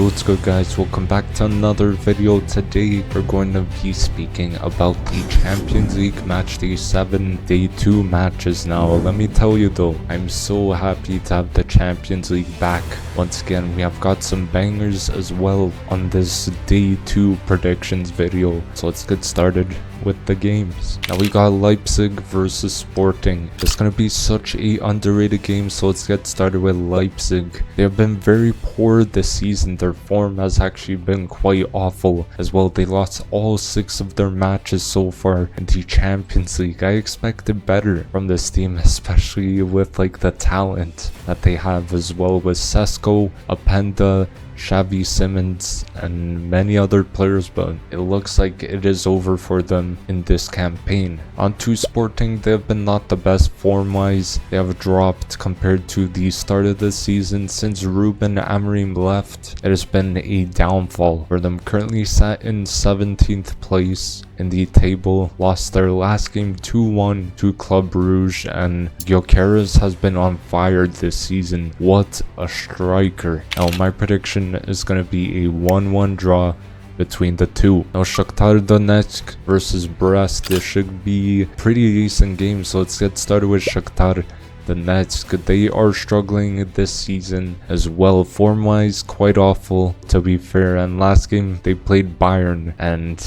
what's good guys, welcome back to another video. Today we're going to be speaking about the Champions League Matchday 7 Day 2 matches. Now let me tell you though, I'm so happy to have the Champions League back. Once again, we have got some bangers as well on this Day 2 predictions video. So let's get started with the games. Now we got Leipzig versus Sporting. It's gonna be such a underrated game, so let's get started with Leipzig. They have been very poor this season. Their form has actually been quite awful as well. They lost all 6 of their matches so far in the Champions League. I expected better from this team, especially with like the talent that they have as well, with Sesko, Openda, Xavi Simons and many other players, but it looks like it is over for them in this campaign. On to Sporting, they have been not the best form wise. They have dropped compared to the start of the season. Since Ruben Amorim left, it has been a downfall for them. Currently sat in 17th place in the table, lost their last game 2-1 to Club Brugge, and Gyökeres has been on fire this season. What a striker. Now my prediction is going to be a 1-1 draw between the two. Now Shakhtar Donetsk versus Brest. This should be a pretty decent game, so let's get started with Shakhtar Donetsk. They are struggling this season as well, form wise quite awful to be fair, and last game they played Bayern and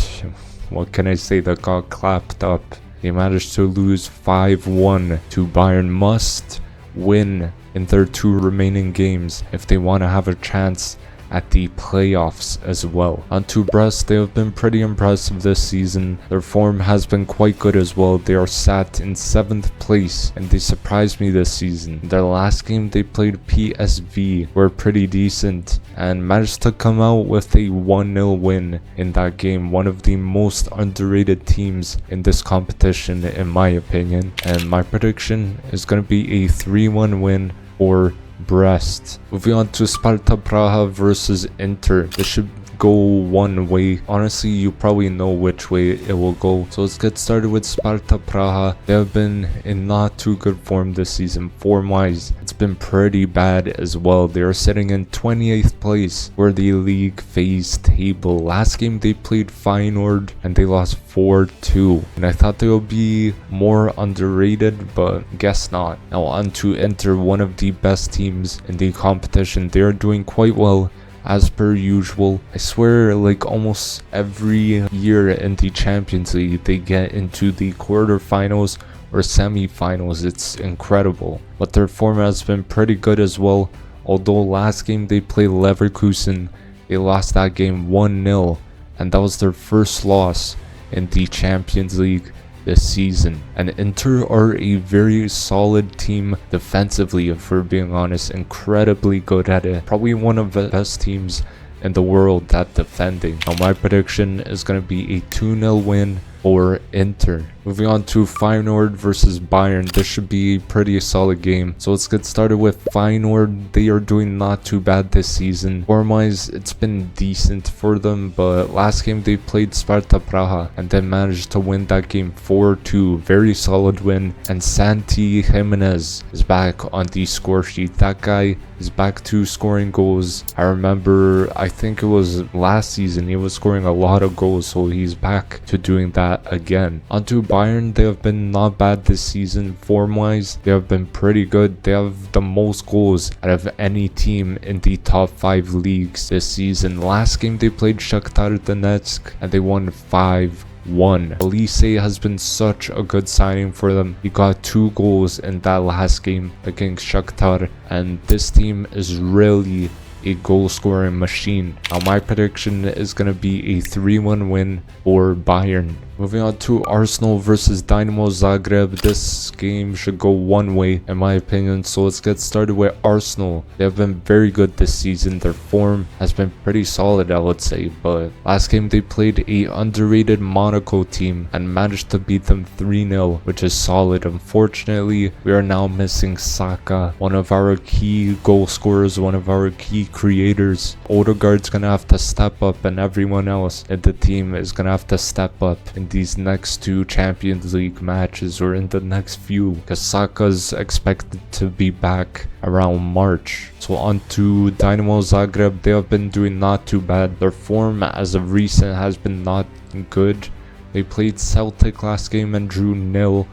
what can I say, that got clapped up. They managed to lose 5-1 to Bayern. Must win in their 2 remaining games if they want to have a chance at the playoffs as well. On to Brest, they have been pretty impressive this season. Their form has been quite good as well. They are sat in 7th place and they surprised me this season. Their last game they played PSV were pretty decent and managed to come out with a 1-0 win in that game. One of the most underrated teams in this competition in my opinion, and my prediction is going to be a 3-1 win for Brest. Moving on to Sparta Praha versus Inter. This should go one way. Honestly, you probably know which way it will go. So let's get started with Sparta Praha. They have been in not too good form this season. Form wise, it's been pretty bad as well. They are sitting in 28th place for the league phase table. Last game they played Feyenoord and they lost 4-2. And I thought they would be more underrated, but guess not. Now on to Inter, one of the best teams in the competition. They are doing quite well as per usual. I swear, like almost every year in the Champions League they get into the quarterfinals or semi-finals. It's incredible, but their form has been pretty good as well. Although last game they played Leverkusen, they lost that game 1-0, and that was their first loss in the Champions League this season. And Inter are a very solid team defensively, if we're being honest, incredibly good at it. Probably one of the best teams in the world at defending. Now my prediction is going to be a 2-0 win for Inter. Moving on to Feyenoord versus Bayern. This should be a pretty solid game. So let's get started with Feyenoord. They are doing not too bad this season. Form-wise, it's been decent for them, but last game they played Sparta Praha and then managed to win that game 4-2. Very solid win. And Santi Jimenez is back on the score sheet. That guy is back to scoring goals. I remember, I think it was last season, he was scoring a lot of goals, so he's back to doing that again. Onto Bayern, they have been not bad this season. Form wise, they have been pretty good. They have the most goals out of any team in the top 5 leagues this season. Last game they played Shakhtar Donetsk and they won 5-1. Elise has been such a good signing for them. He got 2 goals in that last game against Shakhtar, and this team is really a goal scoring machine. Now my prediction is going to be a 3-1 win for Bayern. Moving on to Arsenal versus Dynamo Zagreb. This game should go one way in my opinion, so let's get started with Arsenal. They have been very good this season. Their form has been pretty solid, I would say, but last game they played a underrated Monaco team and managed to beat them 3-0, which is solid. Unfortunately, we are now missing Saka, one of our key goal scorers, one of our key creators. Odegaard's gonna have to step up, and everyone else in the team is gonna have to step up in these next two Champions League matches or in the next few, because Saka's expected to be back around March. So on to Dynamo Zagreb. They have been doing not too bad. Their form as of recent has been not good. They played Celtic last game and drew 0-0,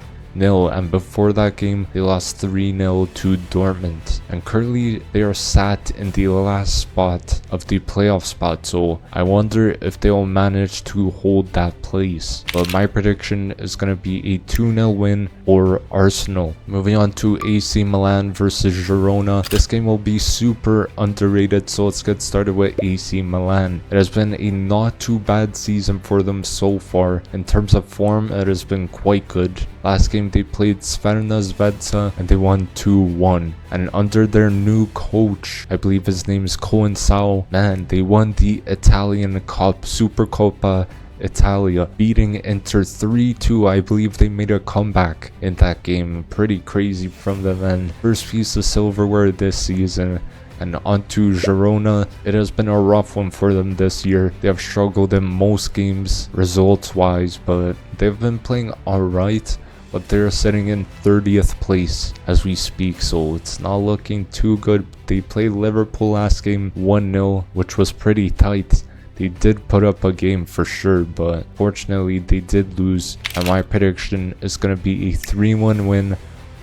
and before that game they lost 3-0 to Dortmund, and currently they are sat in the last spot of the playoff spot, so I wonder if they'll manage to hold that place. But my prediction is going to be a 2-0 win for Arsenal. Moving on to AC Milan versus Girona. This game will be super underrated, so let's get started with AC Milan. It has been a not too bad season for them so far. In terms of form, it has been quite good. Last game they played Sverna Zvezda and they won 2-1. And under their new coach, I believe his name is Coensao, man, they won the Italian Cup, Supercoppa Italia, beating Inter 3-2. I believe they made a comeback in that game. Pretty crazy from them, and first piece of silverware this season. And onto Girona, it has been a rough one for them this year. They have struggled in most games results wise, but they've been playing alright. But they're sitting in 30th place as we speak, so it's not looking too good. They played Liverpool last game 1-0, which was pretty tight. They did put up a game for sure, but fortunately they did lose. And my prediction is going to be a 3-1 win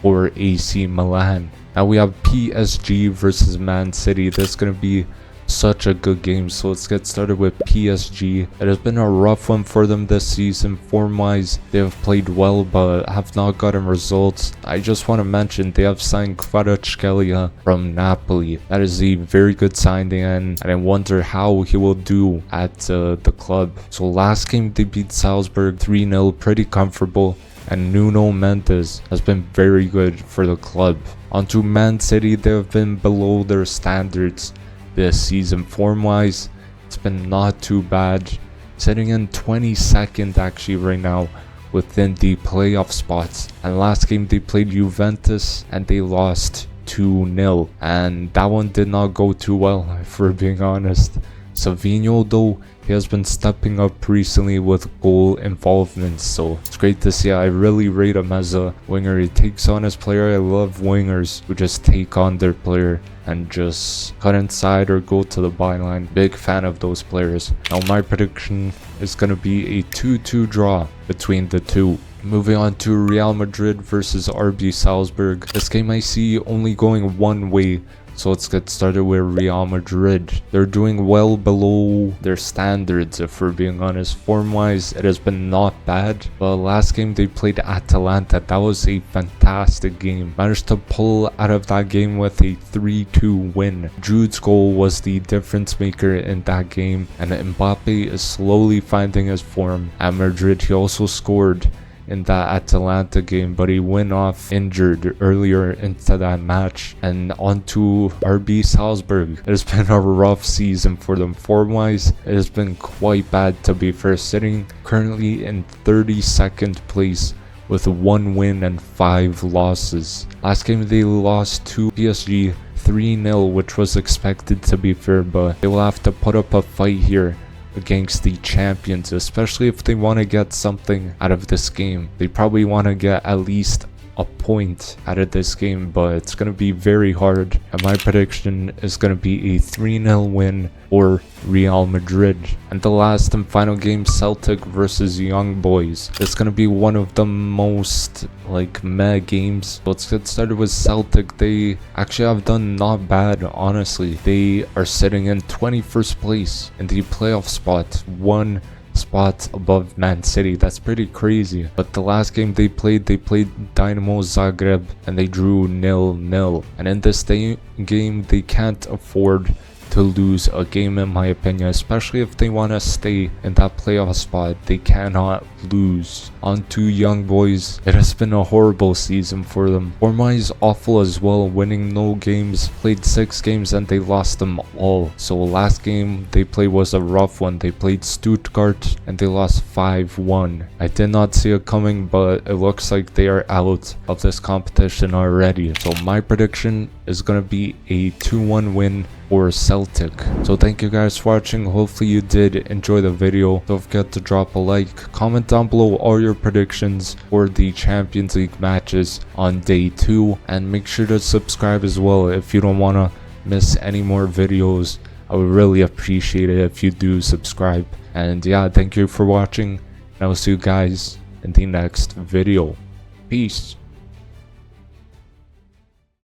for AC Milan. Now we have PSG versus Man City. This is going to be such a good game, so let's get started with PSG. It has been a rough one for them this season. Form wise, they have played well but have not gotten results. I just want to mention they have signed Kvaratskhelia from Napoli. That is a very good signing, and I wonder how he will do at the club. So last game they beat Salzburg 3-0, pretty comfortable, and Nuno Mendes has been very good for the club. Onto Man City, they have been below their standards this season. Form wise, it's been not too bad, sitting in 22nd actually right now within the playoff spots. And last game they played Juventus and they lost 2-0, and that one did not go too well, if we're being honest. Savinho though, he has been stepping up recently with goal involvement, so it's great to see. I really rate him as a winger. He takes on his player. I love wingers who just take on their player and just cut inside or go to the byline. Big fan of those players. Now my prediction is going to be a 2-2 draw between the two. Moving on to Real Madrid versus RB Salzburg. This game I see only going one way, so let's get started with Real Madrid. They're doing well below their standards, if we're being honest. Form wise, it has been not bad, but last game they played Atalanta. That was a fantastic game. Managed to pull out of that game with a 3-2 win. Jude's goal was the difference maker in that game, and Mbappe is slowly finding his form at Madrid. He also scored in that Atalanta game, but he went off injured earlier into that match. And onto RB Salzburg. It has been a rough season for them. Form wise, it has been quite bad to be fair, sitting currently in 32nd place with 1 win and 5 losses. Last game they lost to PSG 3-0, which was expected to be fair, but they will have to put up a fight here against the champions, especially if they want to get something out of this game. They probably want to get at least a point out of this game, but it's going to be very hard, and my prediction is going to be a 3-0 win for Real Madrid. And the last and final game, Celtic versus Young Boys. It's going to be one of the most meh games. Let's get started with Celtic. They actually have done not bad, honestly. They are sitting in 21st place in the playoff spot, one spot above Man City. That's pretty crazy. But the last game they played Dynamo Zagreb and they drew 0-0. And in this game they can't afford to lose a game, in my opinion, especially if they want to stay in that playoff spot. They cannot lose. On to Young Boys. It has been a horrible season for them. Form is awful as well, winning no games. Played 6 games and they lost them all. So last game they played was a rough one. They played Stuttgart and they lost 5-1. I did not see it coming, but it looks like they are out of this competition already. So my prediction is going to be a 2-1 win for or Celtic. So thank you guys for watching. Hopefully you did enjoy the video. Don't forget to drop a like, comment down below all your predictions for the Champions League matches on day 2, and make sure to subscribe as well if you don't want to miss any more videos. I would really appreciate it if you do subscribe. And yeah, thank you for watching, and I will see you guys in the next video. Peace.